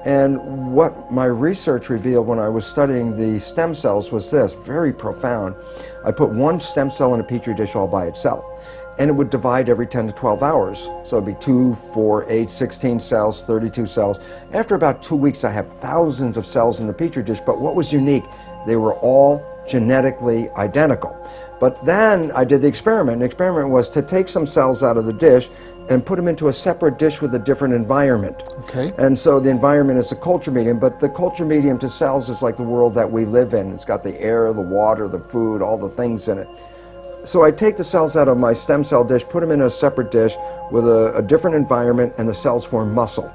Speaker 1: And what my research revealed when I was studying the stem cells was this, very profound. I put one stem cell in a petri dish all by itself, and it would divide every 10 to 12 hours. So it'd be 2, 4, 8, 16 cells, 32 cells. After about 2 weeks, I have thousands of cells in the petri dish, but what was unique? They were all genetically identical. But then I did the experiment. The experiment was to take some cells out of the dish and put them into a separate dish with a different environment.
Speaker 15: Okay.
Speaker 1: And so the environment is the culture medium, but the culture medium to cells is like the world that we live in. It's got the air, the water, the food, all the things in it. So I take the cells out of my stem cell dish, put them in a separate dish with a different environment, and the cells form muscle.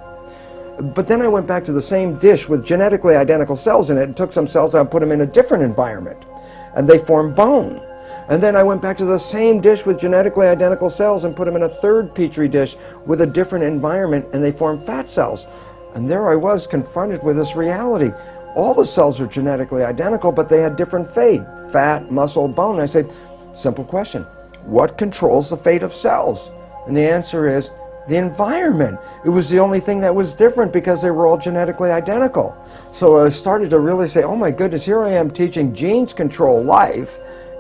Speaker 1: But then I went back to the same dish with genetically identical cells in it and took some cells out and put them in a different environment, and they form bone. And then I went back to the same dish with genetically identical cells and put them in a third petri dish with a different environment, and they form fat cells. And there I was confronted with this reality. All the cells are genetically identical, but they had different fate: fat, muscle, bone. And I said, simple question, what controls the fate of cells? And the answer is the environment. It was the only thing that was different because they were all genetically identical. So I started to really say, oh my goodness, here I am teaching genes control life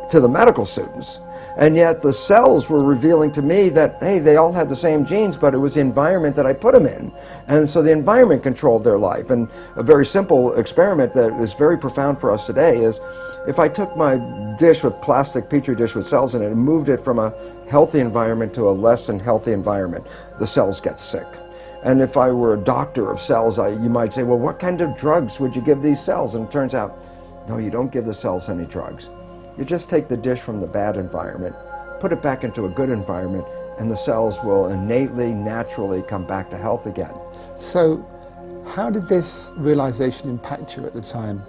Speaker 1: to the medical students, and yet the cells were revealing to me that, hey, they all had the same genes, but it was the environment that I put them in. And so the environment controlled their life. And a very simple experiment that is very profound for us today is, if I took my dish with plastic petri dish with cells in it and moved it from a healthy environment to a less than healthy environment, the cells get sick. And if I were a doctor of cells, you might say, well, what kind of drugs would you give these cells? And it turns out, no, you don't give the cells any drugs. You just take the dish from the bad environment, put it back into a good environment, and the cells will innately, naturally come back to health again.
Speaker 15: So how did this realization impact you at the time?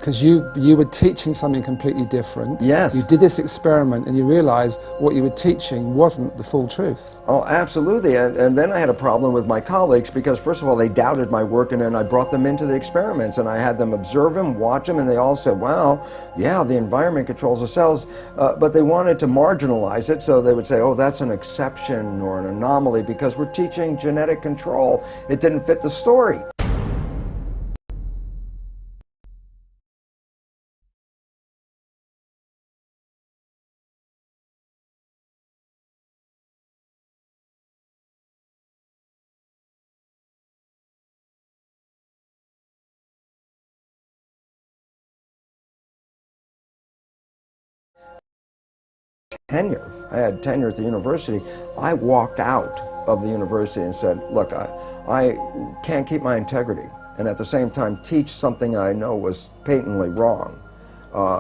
Speaker 15: Because you were teaching something completely different.
Speaker 1: Yes.
Speaker 15: You did this experiment and you realized what you were teaching wasn't the full truth.
Speaker 1: Oh, absolutely. And then I had a problem with my colleagues because, first of all, they doubted my work, and then I brought them into the experiments and I had them observe them, watch them, and they all said, wow, yeah, the environment controls the cells. But they wanted to marginalize it, so they would say, oh, that's an exception or an anomaly because we're teaching genetic control. It didn't fit the story. Tenure. I had tenure at the university. I walked out of the university and said, look, I can't keep my integrity and at the same time teach something I know was patently wrong.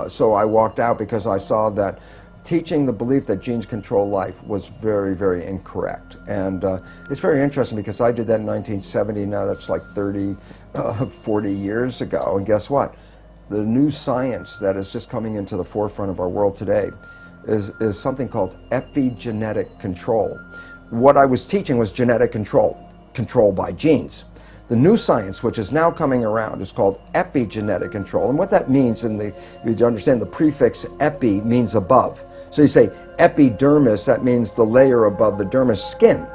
Speaker 1: So I walked out because I saw that teaching the belief that genes control life was very, very incorrect. And it's very interesting because I did that in 1970. Now that's like 40 years ago. And guess what? The new science that is just coming into the forefront of our world today is something called epigenetic control. What I was teaching was genetic control by genes. The new science, which is now coming around, is called epigenetic control. And what that means, you understand the prefix epi means above. So you say epidermis, that means the layer above the dermis, skin.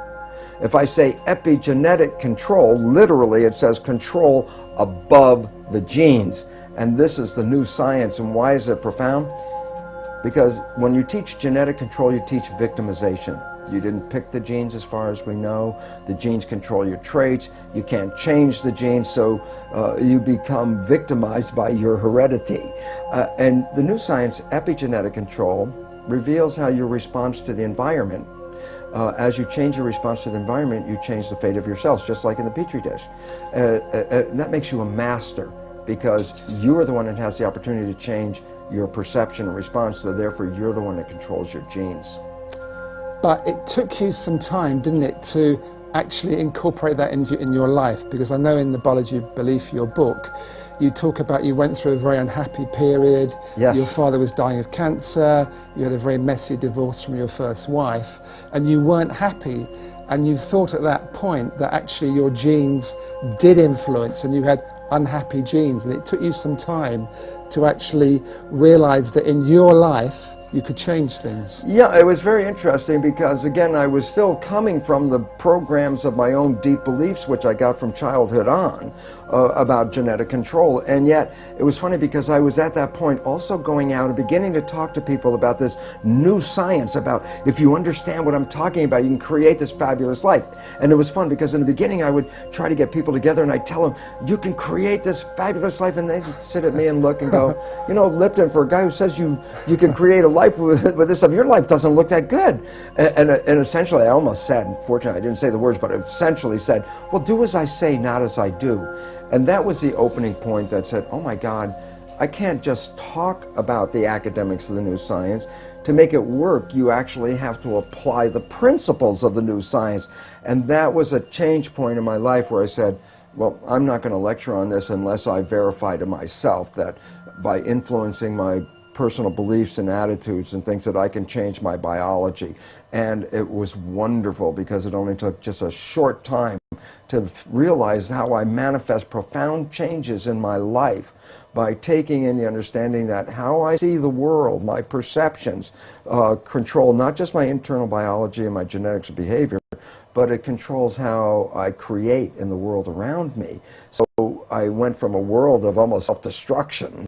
Speaker 1: If I say epigenetic control, literally it says control above the genes. And this is the new science. And why is it profound? Because when you teach genetic control, you teach victimization. You didn't pick the genes as far as we know. The genes control your traits. You can't change the genes, so you become victimized by your heredity. And the new science, epigenetic control, reveals how your response to the environment, as you change your response to the environment, you change the fate of your cells, just like in the Petri dish. That makes you a master because you are the one that has the opportunity to change your perception and response, so therefore you're the one that controls your genes.
Speaker 15: But it took you some time, didn't it, to actually incorporate that in your life? Because I know in the Biology of Belief, your book, you talk about you went through a very unhappy period.
Speaker 1: Yes.
Speaker 15: Your father was dying of cancer. You had a very messy divorce from your first wife, and you weren't happy. And you thought at that point that actually your genes did influence, and you had unhappy genes. And it took you some time to actually realize that in your life you could change things.
Speaker 1: Yeah, it was very interesting because, again, I was still coming from the programs of my own deep beliefs, which I got from childhood on, about genetic control. And yet, it was funny because I was at that point also going out and beginning to talk to people about this new science, about if you understand what I'm talking about, you can create this fabulous life. And it was fun because in the beginning I would try to get people together and I'd tell them, you can create this fabulous life, and they'd sit at me and look and go, you know, Lipton, for a guy who says you can create a life with this stuff, your life doesn't look that good. And essentially, I almost said, unfortunately, I didn't say the words, but I essentially said, well, do as I say, not as I do. And that was the opening point that said, oh my God, I can't just talk about the academics of the new science. To make it work, you actually have to apply the principles of the new science. And that was a change point in my life where I said, well, I'm not going to lecture on this unless I verify to myself that by influencing my personal beliefs and attitudes and things that I can change my biology. And it was wonderful because it only took just a short time to realize how I manifest profound changes in my life by taking in the understanding that how I see the world, my perceptions, control not just my internal biology and my genetics and behavior, but it controls how I create in the world around me. So I went from a world of almost self-destruction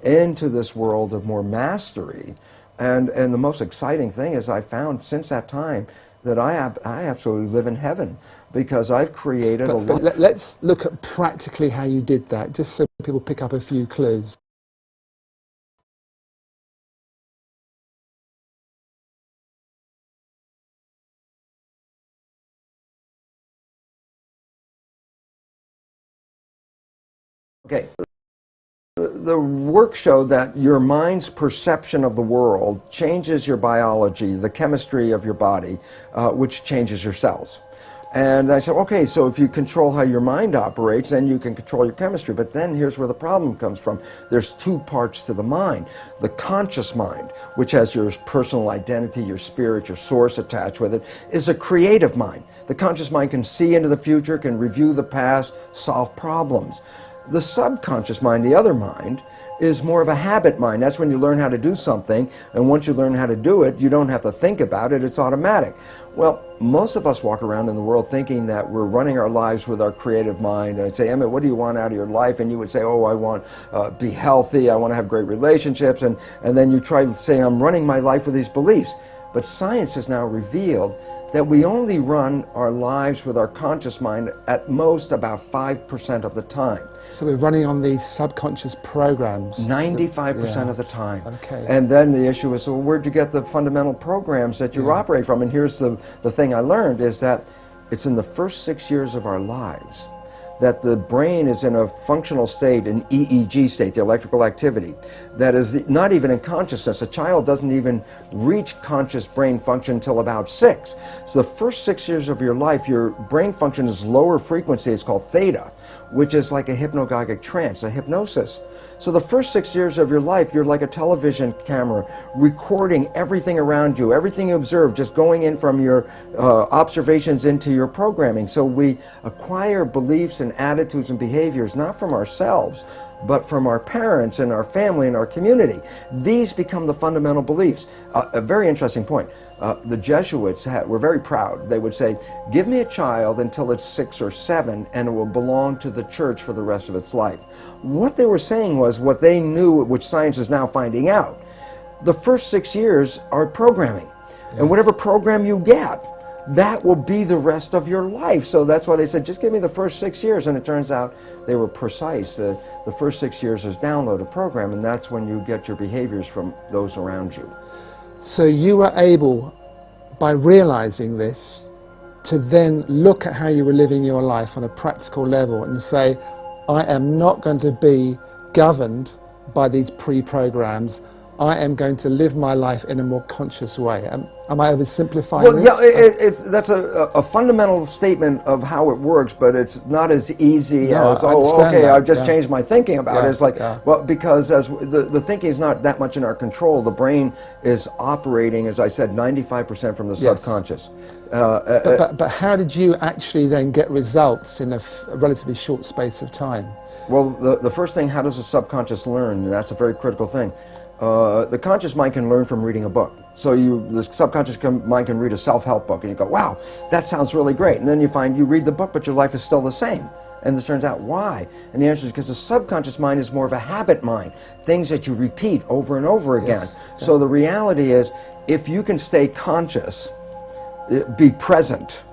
Speaker 1: into this world of more mastery. And the most exciting thing is I found since that time that I absolutely live in heaven because I've created a life.
Speaker 15: But let's look at practically how you did that, just so people pick up a few clues.
Speaker 1: Okay. The work showed that your mind's perception of the world changes your biology, the chemistry of your body, which changes your cells. And I said, okay, so if you control how your mind operates, then you can control your chemistry. But then here's where the problem comes from. There's two parts to the mind. The conscious mind, which has your personal identity, your spirit, your source attached with it, is a creative mind. The conscious mind can see into the future, can review the past, solve problems. The subconscious mind, the other mind, is more of a habit mind. That's when you learn how to do something, and once you learn how to do it, you don't have to think about it, it's automatic. Well, most of us walk around in the world thinking that we're running our lives with our creative mind. And I'd say, Emmett, what do you want out of your life? And you would say, oh, I want to be healthy, I want to have great relationships, and then you try to say, I'm running my life with these beliefs. But science has now revealed that we only run our lives with our conscious mind at most about 5% of the time.
Speaker 15: So we're running on these subconscious programs.
Speaker 1: 95% of the time.
Speaker 15: Okay.
Speaker 1: And then the issue is, well, where'd you get the fundamental programs that you operate from? And here's the thing I learned is that it's in the first 6 years of our lives that the brain is in a functional state, an EEG state, the electrical activity, that is not even in consciousness. A child doesn't even reach conscious brain function until about 6. So the first 6 years of your life, your brain function is lower frequency, it's called theta, which is like a hypnagogic trance, a hypnosis. So the first 6 years of your life, you're like a television camera, recording everything around you, everything you observe, just going in from your observations into your programming. So we acquire beliefs and attitudes and behaviors, not from ourselves, but from our parents and our family and our community. These become the fundamental beliefs. A very interesting point. The Jesuits were very proud. They would say, give me a child until it's 6 or 7 and it will belong to the church for the rest of its life. What they were saying was what they knew, which science is now finding out. The first 6 years are programming. Yes. And whatever program you get, that will be the rest of your life. So that's why they said, just give me the first 6 years. And it turns out they were precise. The first 6 years is download a program, and that's when you get your behaviors from those around you.
Speaker 15: So you were able, by realizing this, to then look at how you were living your life on a practical level and say, I am not going to be governed by these pre-programs. I am going to live my life in a more conscious way. Am I oversimplifying this?
Speaker 1: Yeah, that's a fundamental statement of how it works, but it's not as easy as, oh, okay, I've just changed my thinking about it. It's like, well, because as the thinking is not that much in our control. The brain is operating, as I said, 95% from the subconscious.
Speaker 15: But how did you actually then get results in a relatively short space of time?
Speaker 1: Well, the first thing, how does the subconscious learn? And that's a very critical thing. The conscious mind can learn from reading a book. So the subconscious mind can read a self-help book and you go, wow, that sounds really great. And then you find you read the book, but your life is still the same. And it turns out, why? And the answer is because the subconscious mind is more of a habit mind, things that you repeat over and over again. Yes. So the reality is, if you can stay conscious, be present,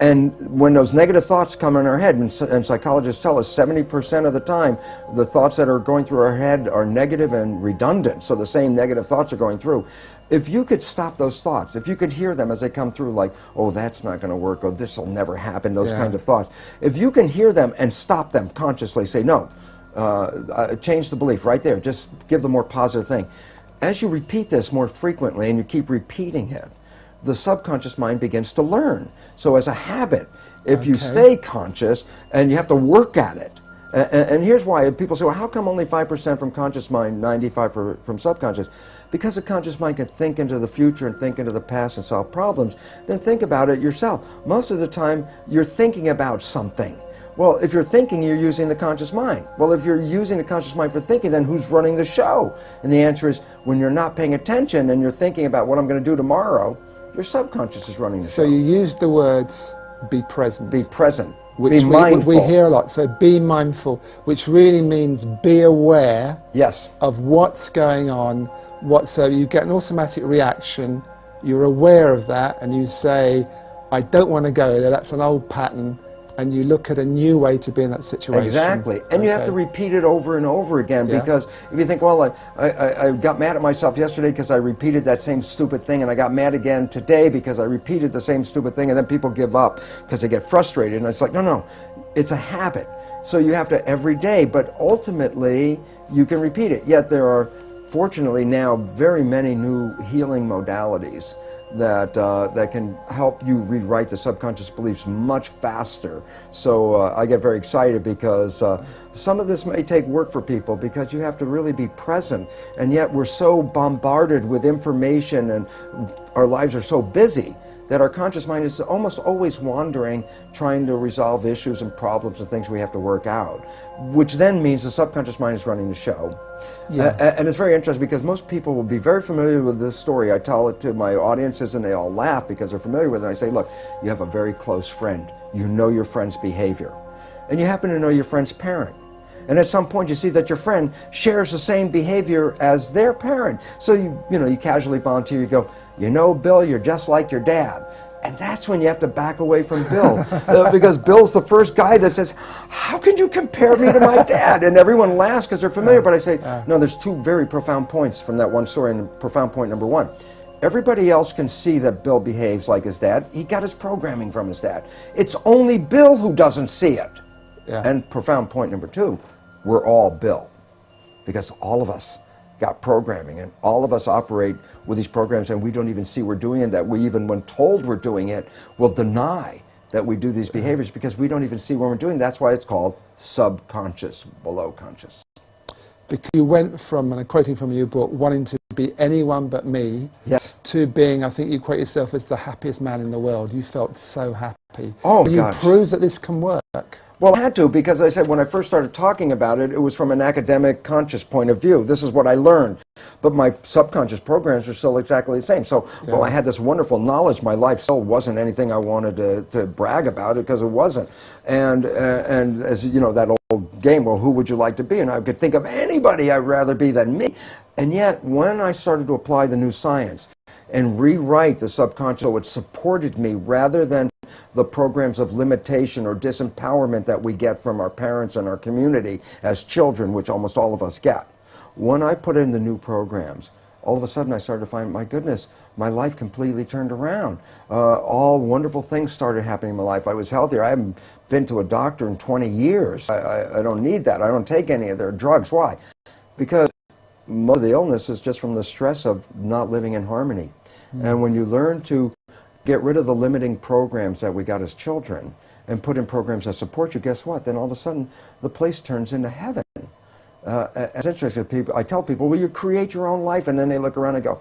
Speaker 1: And when those negative thoughts come in our head, and psychologists tell us 70% of the time, the thoughts that are going through our head are negative and redundant, so the same negative thoughts are going through. If you could stop those thoughts, if you could hear them as they come through, like, oh, that's not going to work, or this will never happen, those kind of thoughts. If you can hear them and stop them consciously, say, no, change the belief right there, just give the more positive thing. As you repeat this more frequently and you keep repeating it, the subconscious mind begins to learn. So as a habit, if you stay conscious, and you have to work at it, and here's why people say, well, how come only 5% from conscious mind, 95% from subconscious? Because the conscious mind can think into the future and think into the past and solve problems. Then think about it yourself. Most of the time, you're thinking about something. Well, if you're thinking, you're using the conscious mind. Well, if you're using the conscious mind for thinking, then who's running the show? And the answer is, when you're not paying attention and you're thinking about what I'm going to do tomorrow, your subconscious is running the show.
Speaker 15: So you used the words, be present.
Speaker 1: Be present.
Speaker 15: Which
Speaker 1: be mindful.
Speaker 15: We hear a lot. So be mindful, which really means be aware of what's going on. So you get an automatic reaction, you're aware of that, and you say, I don't want to go there, that's an old pattern, and you look at a new way to be in that situation.
Speaker 1: Exactly. And you have to repeat it over and over again, because if you think, well, I got mad at myself yesterday because I repeated that same stupid thing, and I got mad again today because I repeated the same stupid thing, and then people give up because they get frustrated. And it's like, no, it's a habit. So you have to every day, but ultimately you can repeat it. Yet there are, fortunately now, very many new healing modalities that can help you rewrite the subconscious beliefs much faster. So I get very excited because some of this may take work for people, because you have to really be present, and yet we're so bombarded with information and our lives are so busy that our conscious mind is almost always wandering, trying to resolve issues and problems and things we have to work out, which then means the subconscious mind is running the show. And it's very interesting, because most people will be very familiar with this story. I tell it to my audiences and they all laugh because they're familiar with it. I say, look, you have a very close friend. You know your friend's behavior. And you happen to know your friend's parent. And at some point you see that your friend shares the same behavior as their parent. So you casually volunteer, you go, you know, Bill, you're just like your dad. And that's when you have to back away from Bill. Because Bill's the first guy that says, how can you compare me to my dad? And everyone laughs because they're familiar. But I say, no, there's two very profound points from that one story. And profound point number one, everybody else can see that Bill behaves like his dad. He got his programming from his dad. It's only Bill who doesn't see it. And profound point number two, we're all Bill. Because all of us got programming, and all of us operate with these programs, and we don't even see we're doing it, that we, even when told we're doing it, will deny that we do these behaviors because we don't even see when we're doing it. That's why it's called subconscious, below conscious.
Speaker 15: Because you went from, and I'm quoting from your book, wanting to be anyone but me, to being, I think you quote yourself as the happiest man in the world. You felt so happy.
Speaker 1: Oh,
Speaker 15: you proved that this can work.
Speaker 1: Well, I had to, because I said when I first started talking about it, it was from an academic, conscious point of view. This is what I learned. But my subconscious programs are still exactly the same. So, well, I had this wonderful knowledge. My life still wasn't anything I wanted to brag about it, because it wasn't. And as you know, that old game, well, who would you like to be? And I could think of anybody I'd rather be than me. And yet, when I started to apply the new science and rewrite the subconscious so it supported me rather than the programs of limitation or disempowerment that we get from our parents and our community as children, which almost all of us get. When I put in the new programs, all of a sudden I started to find, my goodness, my life completely turned around. All wonderful things started happening in my life. I was healthier. I haven't been to a doctor in 20 years. I don't need that. I don't take any of their drugs. Why? Because most of the illness is just from the stress of not living in harmony. And when you learn to get rid of the limiting programs that we got as children and put in programs that support you, guess what? Then all of a sudden the place turns into heaven. It's interesting. People, I tell people, well, you create your own life, and then they look around and go,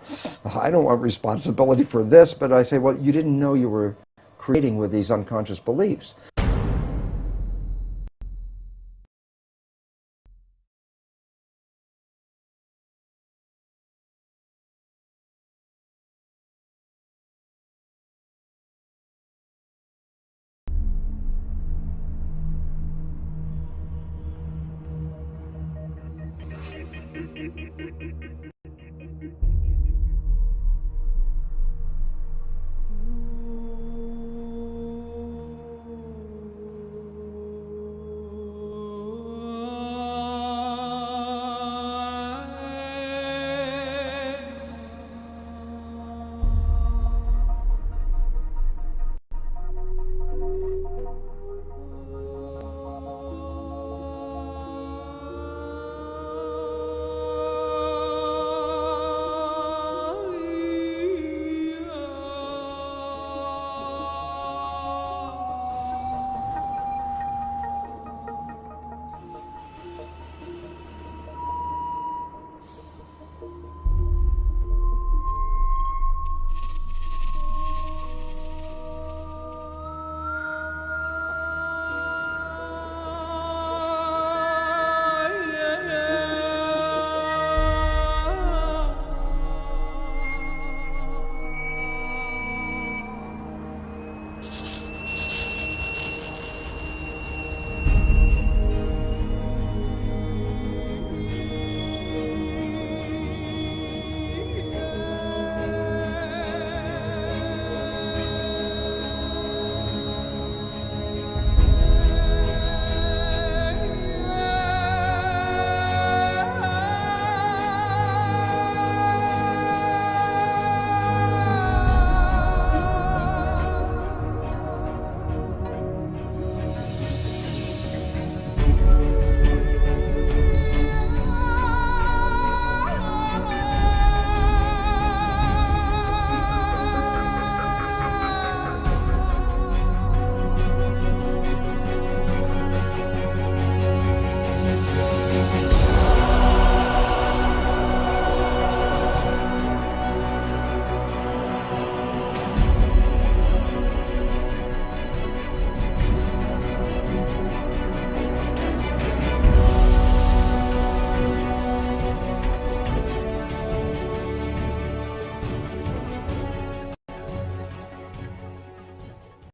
Speaker 1: I don't want responsibility for this. But I say, well, you didn't know you were creating with these unconscious beliefs.